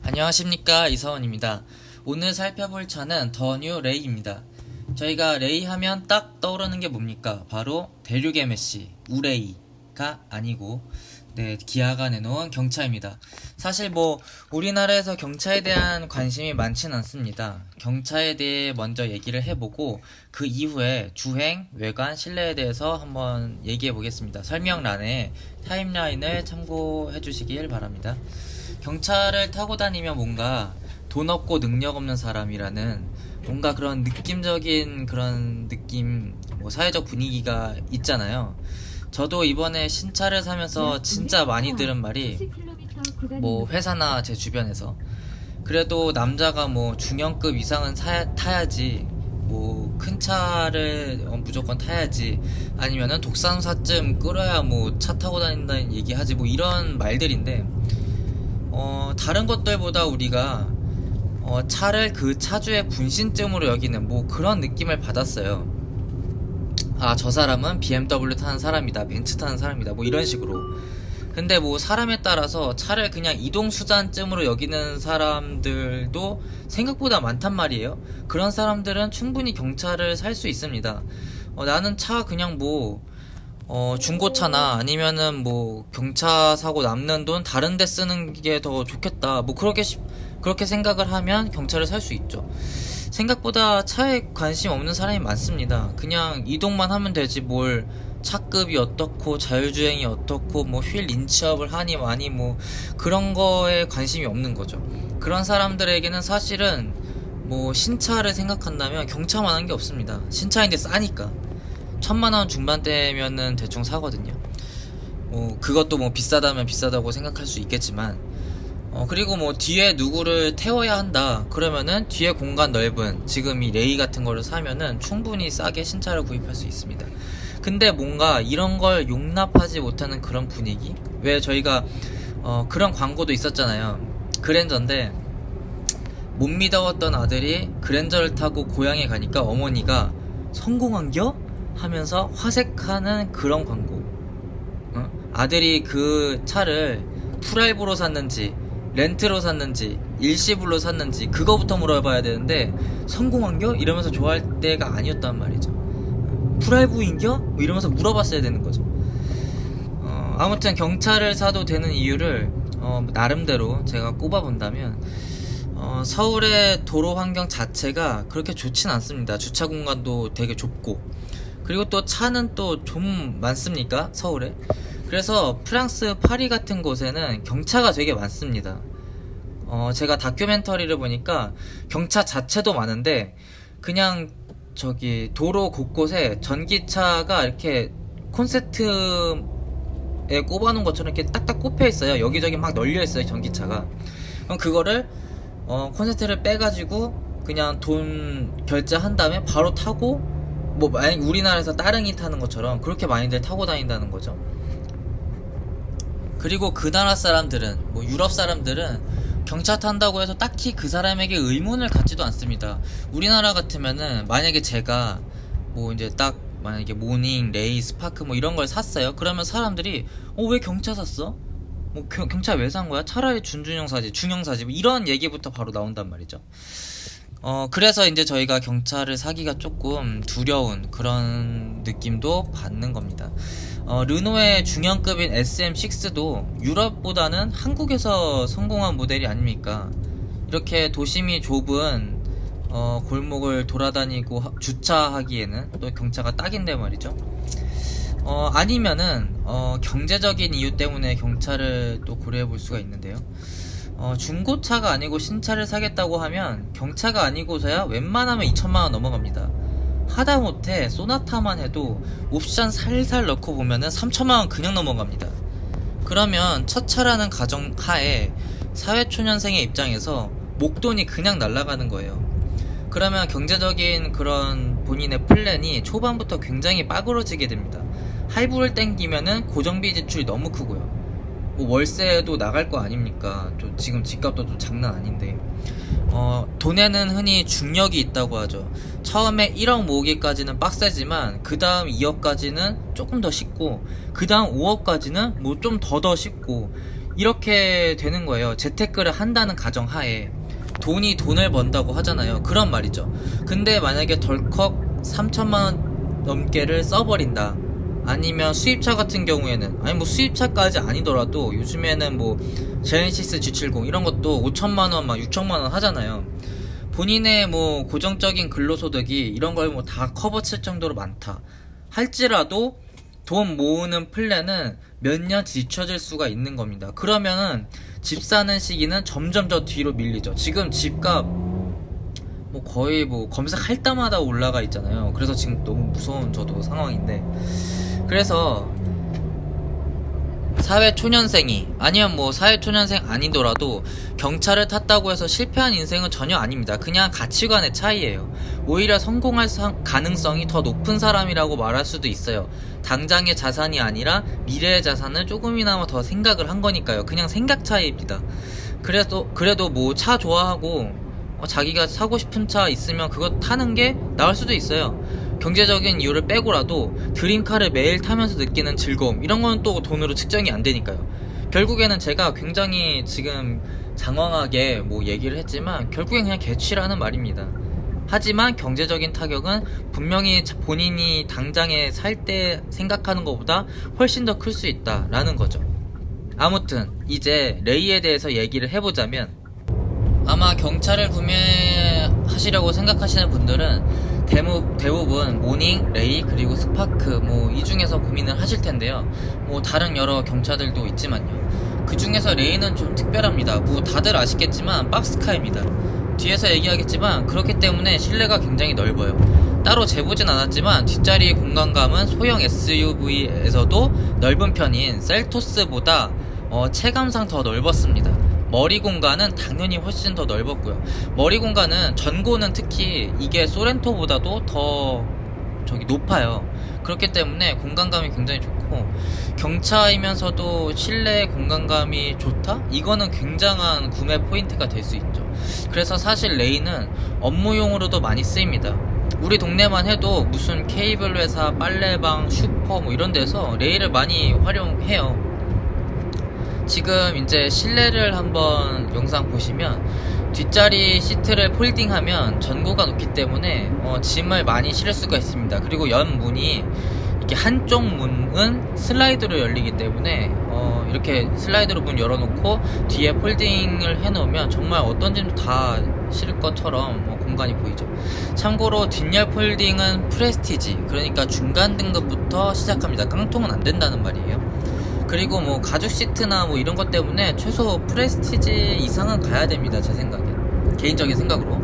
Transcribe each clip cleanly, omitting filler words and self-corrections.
안녕하십니까, 이서원입니다. 오늘 살펴볼 차는 더 뉴 레이입니다. 저희가 레이 하면 딱 떠오르는 게 뭡니까? 바로 대륙의 메시, 우레이가 아니고 기아가 내놓은 경차입니다. 사실 우리나라에서 경차에 대한 관심이 많지는 않습니다. 경차에 대해 먼저 얘기를 해보고 그 이후에 주행, 외관, 실내에 대해서 한번 얘기해 보겠습니다. 설명란에 타임라인을 참고해 주시길 바랍니다. 경차를 타고 다니면 뭔가 돈 없고 능력 없는 사람이라는 뭔가 그런 느낌적인 그런 느낌, 사회적 분위기가 있잖아요. 저도 이번에 신차를 사면서 진짜 많이 들은 말이 회사나 제 주변에서 그래도 남자가 중형급 이상은 타야지, 큰 차를 무조건 타야지, 아니면은 독산사쯤 끌어야 차 타고 다닌다는 얘기하지, 이런 말들인데, 다른 것들보다 우리가 차를 그 차주의 분신쯤으로 여기는 그런 느낌을 받았어요. 아, 저 사람은 BMW 타는 사람이다, 벤츠 타는 사람이다, 이런 식으로. 근데 사람에 따라서 차를 그냥 이동수단쯤으로 여기는 사람들도 생각보다 많단 말이에요. 그런 사람들은 충분히 경차를 살 수 있습니다. 나는 차 그냥 중고차나 아니면은 경차 사고 남는 돈 다른 데 쓰는 게 더 좋겠다, 그렇게 생각을 하면 경차를 살 수 있죠. 생각보다 차에 관심 없는 사람이 많습니다. 그냥 이동만 하면 되지 차급이 어떻고 자율주행이 어떻고 휠 인치업을 하니 많이 그런 거에 관심이 없는 거죠. 그런 사람들에게는 사실은 신차를 생각한다면 경차만한 게 없습니다. 신차인데 싸니까 1000만원 중반대면은 대충 사거든요. 그것도 비싸다면 비싸다고 생각할 수 있겠지만, 그리고 뒤에 누구를 태워야 한다 그러면은 뒤에 공간 넓은 지금 이 레이 같은 거를 사면은 충분히 싸게 신차를 구입할 수 있습니다. 근데 뭔가 이런 걸 용납하지 못하는 그런 분위기? 왜 저희가 그런 광고도 있었잖아요. 그랜저인데 못 믿어왔던 아들이 그랜저를 타고 고향에 가니까 어머니가 성공한겨? 하면서 화색하는 그런 광고. 아들이 그 차를 프라이브로 샀는지 렌트로 샀는지 일시불로 샀는지 그거부터 물어봐야 되는데, 성공한겨? 이러면서 좋아할 때가 아니었단 말이죠. 프라이브인겨? 이러면서 물어봤어야 되는 거죠. 아무튼 경차를 사도 되는 이유를 나름대로 제가 꼽아본다면, 서울의 도로 환경 자체가 그렇게 좋진 않습니다. 주차 공간도 되게 좁고, 그리고 또 차는 또 좀 많습니까? 서울에. 그래서 프랑스 파리 같은 곳에는 경차가 되게 많습니다. 제가 다큐멘터리를 보니까 경차 자체도 많은데 그냥 도로 곳곳에 전기차가 이렇게 콘센트에 꼽아놓은 것처럼 이렇게 딱딱 꼽혀 있어요. 여기저기 막 널려 있어요, 전기차가. 그럼 그거를 콘센트를 빼가지고 그냥 돈 결제한 다음에 바로 타고, 만약 우리나라에서 따릉이 타는 것처럼 그렇게 많이들 타고 다닌다는 거죠. 그리고 그 나라 사람들은, 유럽 사람들은 경차 탄다고 해서 딱히 그 사람에게 의문을 갖지도 않습니다. 우리나라 같으면은 만약에 제가 이제 딱 만약에 모닝, 레이, 스파크 이런 걸 샀어요. 그러면 사람들이 왜 경차 샀어? 경차 왜 산 거야? 차라리 준준형 사지, 중형 사지, 이런 얘기부터 바로 나온단 말이죠. 그래서 이제 저희가 경차를 사기가 조금 두려운 그런 느낌도 받는 겁니다. 르노의 중형급인 SM6도 유럽보다는 한국에서 성공한 모델이 아닙니까? 이렇게 도심이 좁은 골목을 돌아다니고 주차하기에는 또 경차가 딱인데 말이죠. 아니면은 경제적인 이유 때문에 경차를 또 고려해 볼 수가 있는데요. 중고차가 아니고 신차를 사겠다고 하면 경차가 아니고서야 웬만하면 2천만원 넘어갑니다. 하다못해 소나타만 해도 옵션 살살 넣고 보면은 3천만원 그냥 넘어갑니다. 그러면 첫 차라는 가정하에 사회초년생의 입장에서 목돈이 그냥 날아가는 거예요. 그러면 경제적인 그런 본인의 플랜이 초반부터 굉장히 빠그러지게 됩니다. 할부를 땡기면은 고정비 지출이 너무 크고요. 월세도 나갈 거 아닙니까? 지금 집값도 또 장난 아닌데. 돈에는 흔히 중력이 있다고 하죠. 처음에 1억 모으기까지는 빡세지만 그 다음 2억까지는 조금 더 쉽고, 그 다음 5억까지는 좀 더 쉽고, 이렇게 되는 거예요. 재테크를 한다는 가정하에 돈이 돈을 번다고 하잖아요. 그런 말이죠. 근데 만약에 덜컥 3천만원 넘게를 써버린다, 아니면 수입차 같은 경우에는, 아니 뭐 수입차까지 아니더라도 요즘에는 뭐 제네시스 G70 이런 것도 5천만원 막 6천만원 하잖아요. 본인의 뭐 고정적인 근로소득이 이런 걸 뭐 다 커버칠 정도로 많다 할지라도 돈 모으는 플랜은 몇 년 뒤처질 수가 있는 겁니다. 그러면은 집 사는 시기는 점점 더 뒤로 밀리죠. 지금 집값 뭐 거의 뭐 검색할 때마다 올라가 있잖아요. 그래서 지금 너무 무서운 저도 상황인데, 그래서 사회초년생이, 아니면 뭐 사회초년생 아니더라도 경차를 탔다고 해서 실패한 인생은 전혀 아닙니다. 그냥 가치관의 차이예요. 오히려 성공할 가능성이 더 높은 사람이라고 말할 수도 있어요. 당장의 자산이 아니라 미래의 자산을 조금이나마 더 생각을 한 거니까요. 그냥 생각 차이입니다. 그래도 뭐 차 좋아하고 자기가 사고 싶은 차 있으면 그거 타는 게 나을 수도 있어요. 경제적인 이유를 빼고라도 드림카를 매일 타면서 느끼는 즐거움, 이런 건 또 돈으로 측정이 안 되니까요. 결국에는 제가 굉장히 지금 장황하게 뭐 얘기를 했지만 결국엔 그냥 개취라는 말입니다. 하지만 경제적인 타격은 분명히 본인이 당장에 살 때 생각하는 것보다 훨씬 더 클 수 있다라는 거죠. 아무튼 이제 레이에 대해서 얘기를 해보자면, 아마 경차를 구매하시려고 생각하시는 분들은 대부분 모닝, 레이, 그리고 스파크 뭐 이 중에서 고민을 하실 텐데요. 뭐 다른 여러 경차들도 있지만요. 그 중에서 레이는 좀 특별합니다. 뭐 다들 아시겠지만 박스카입니다. 뒤에서 얘기하겠지만 그렇기 때문에 실내가 굉장히 넓어요. 따로 재보진 않았지만 뒷자리 공간감은 소형 SUV에서도 넓은 편인 셀토스보다 체감상 더 넓었습니다. 머리 공간은 당연히 훨씬 더 넓었고요. 머리 공간은 전고는 특히 이게 소렌토보다도 더 높아요. 그렇기 때문에 공간감이 굉장히 좋고, 경차이면서도 실내 공간감이 좋다? 이거는 굉장한 구매 포인트가 될 수 있죠. 그래서 사실 레이는 업무용으로도 많이 쓰입니다. 우리 동네만 해도 무슨 케이블 회사, 빨래방, 슈퍼 뭐 이런 데서 레이를 많이 활용해요. 지금 이제 실내를 한번 영상 보시면 뒷자리 시트를 폴딩하면 전고가 높기 때문에 짐을 많이 실을 수가 있습니다. 그리고 옆문이 이렇게 한쪽 문은 슬라이드로 열리기 때문에 이렇게 슬라이드로 문 열어놓고 뒤에 폴딩을 해놓으면 정말 어떤 짐도 다 실을 것처럼 공간이 보이죠. 참고로 뒷열 폴딩은 프레스티지, 그러니까 중간 등급부터 시작합니다. 깡통은 안 된다는 말이에요. 그리고 뭐 가죽 시트나 뭐 이런 것 때문에 최소 프레스티지 이상은 가야 됩니다. 제 생각에, 개인적인 생각으로.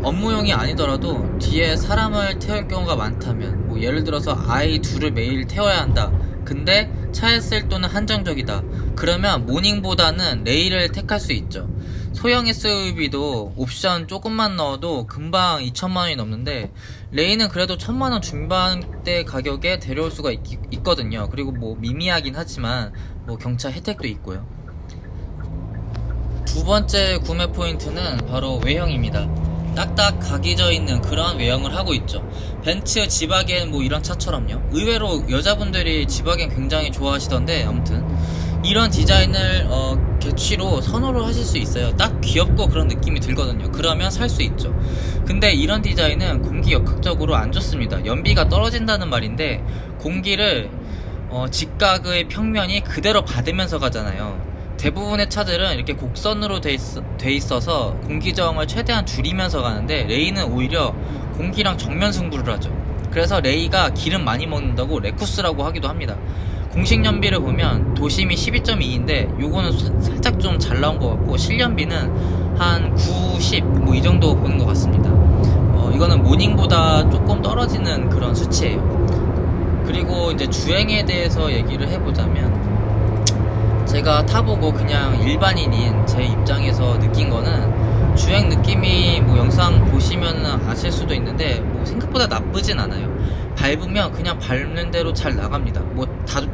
업무용이 아니더라도 뒤에 사람을 태울 경우가 많다면, 뭐 예를 들어서 아이 둘을 매일 태워야 한다, 근데 차에 쓸 돈은 한정적이다, 그러면 모닝보다는 레이를 택할 수 있죠. 소형 SUV도 옵션 조금만 넣어도 금방 2천만원이 넘는데 레이는 그래도 1,000만원 중반대 가격에 데려올 수가 있거든요. 그리고 뭐 미미하긴 하지만 뭐 경차 혜택도 있고요. 두 번째 구매 포인트는 바로 외형입니다. 딱딱 각이져 있는 그런 외형을 하고 있죠. 벤츠, 지바겐 뭐 이런 차처럼요. 의외로 여자분들이 지바겐 굉장히 좋아하시던데, 아무튼 이런 디자인을 개취로 선호를 하실 수 있어요. 딱 귀엽고 그런 느낌이 들거든요. 그러면 살 수 있죠. 근데 이런 디자인은 공기 역학적으로 안 좋습니다. 연비가 떨어진다는 말인데, 공기를 직각의 평면이 그대로 받으면서 가잖아요. 대부분의 차들은 이렇게 곡선으로 돼 있어서 공기 저항을 최대한 줄이면서 가는데, 레이는 오히려 공기랑 정면 승부를 하죠. 그래서 레이가 기름 많이 먹는다고 레쿠스라고 하기도 합니다. 공식 연비를 보면 도심이 12.2인데 요거는 살짝 좀 잘 나온 것 같고, 실연비는 한 90, 뭐 이 정도 보는 것 같습니다. 이거는 모닝보다 조금 떨어지는 그런 수치예요. 그리고 이제 주행에 대해서 얘기를 해보자면, 제가 타보고 그냥 일반인인 제 입장에서 느낀 거는, 주행 느낌이 뭐 영상 보시면 아실 수도 있는데 뭐 생각보다 나쁘진 않아요. 밟으면 그냥 밟는 대로 잘 나갑니다. 뭐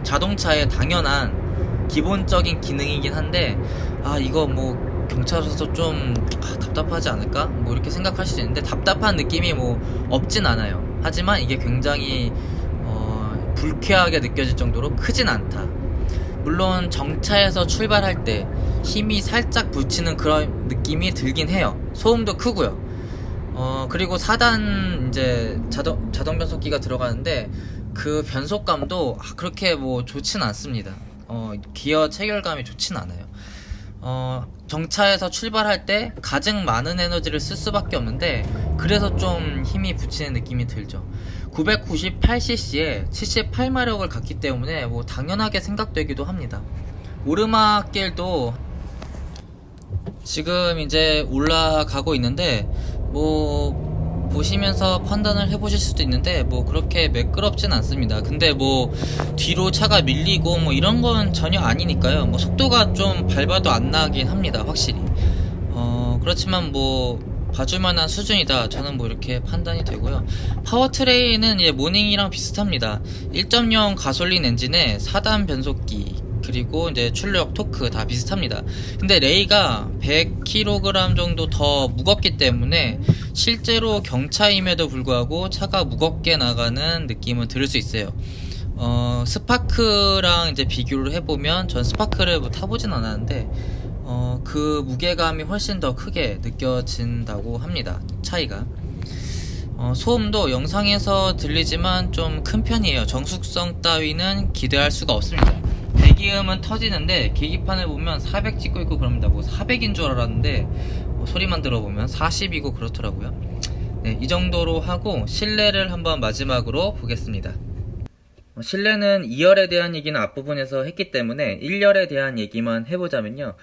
자동차의 당연한 기본적인 기능이긴 한데, 이거 뭐 경차로서 좀 답답하지 않을까? 뭐 이렇게 생각할 수도 있는데, 답답한 느낌이 뭐 없진 않아요. 하지만 이게 굉장히 불쾌하게 느껴질 정도로 크진 않다. 물론 정차에서 출발할 때 힘이 살짝 붙이는 그런 느낌이 들긴 해요. 소음도 크고요. 그리고 4단 이제 자동 변속기가 들어가는데 그 변속감도 그렇게 뭐 좋진 않습니다. 기어 체결감이 좋진 않아요. 정차에서 출발할 때 가장 많은 에너지를 쓸 수밖에 없는데 그래서 좀 힘이 붙이는 느낌이 들죠. 998cc에 78마력을 갖기 때문에 뭐 당연하게 생각되기도 합니다. 오르막길도 지금 이제 올라가고 있는데 뭐 보시면서 판단을 해보실 수도 있는데 뭐 그렇게 매끄럽진 않습니다. 근데 뭐 뒤로 차가 밀리고 뭐 이런 건 전혀 아니니까요. 뭐 속도가 좀 밟아도 안 나긴 합니다, 확실히. 그렇지만 뭐 봐줄만한 수준이다, 저는 뭐 이렇게 판단이 되고요. 파워트레인은 모닝이랑 비슷합니다. 1.0 가솔린 엔진에 4단 변속기 그리고 이제 출력 토크 다 비슷합니다. 근데 레이가 100kg 정도 더 무겁기 때문에 실제로 경차임에도 불구하고 차가 무겁게 나가는 느낌을 들을 수 있어요. 스파크랑 이제 비교를 해보면, 전 스파크를 뭐 타보진 않았는데 그 무게감이 훨씬 더 크게 느껴진다고 합니다, 차이가. 소음도 영상에서 들리지만 좀 큰 편이에요. 정숙성 따위는 기대할 수가 없습니다. 배기음은 터지는데 계기판을 보면 400 찍고 있고 그럽니다. 뭐 400인 줄 알았는데 소리만 들어보면 40이고 그렇더라고요. 네, 이 정도로 하고 실내를 한번 마지막으로 보겠습니다. 실내는 2열에 대한 얘기는 앞부분에서 했기 때문에 1열에 대한 얘기만 해보자면요.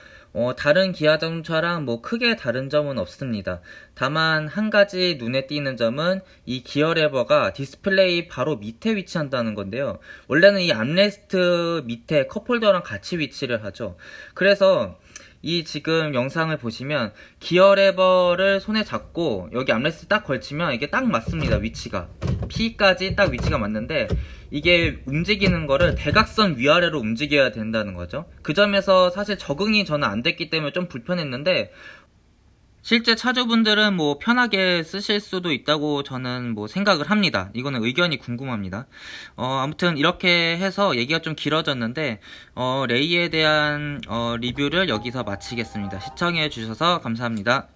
다른 기아 자동차랑 뭐 크게 다른 점은 없습니다. 다만 한 가지 눈에 띄는 점은 이 기어 레버가 디스플레이 바로 밑에 위치한다는 건데요. 원래는 이 암레스트 밑에 컵홀더랑 같이 위치를 하죠. 그래서 이 지금 영상을 보시면 기어 레버를 손에 잡고 여기 암레스트 딱 걸치면 이게 딱 맞습니다. 위치가 P까지 딱 위치가 맞는데 이게 움직이는 거를 대각선 위아래로 움직여야 된다는 거죠. 그 점에서 사실 적응이 저는 안 됐기 때문에 좀 불편했는데, 실제 차주분들은 뭐 편하게 쓰실 수도 있다고 저는 뭐 생각을 합니다. 이거는 의견이 궁금합니다. 아무튼 이렇게 해서 얘기가 좀 길어졌는데 레이에 대한 리뷰를 여기서 마치겠습니다. 시청해 주셔서 감사합니다.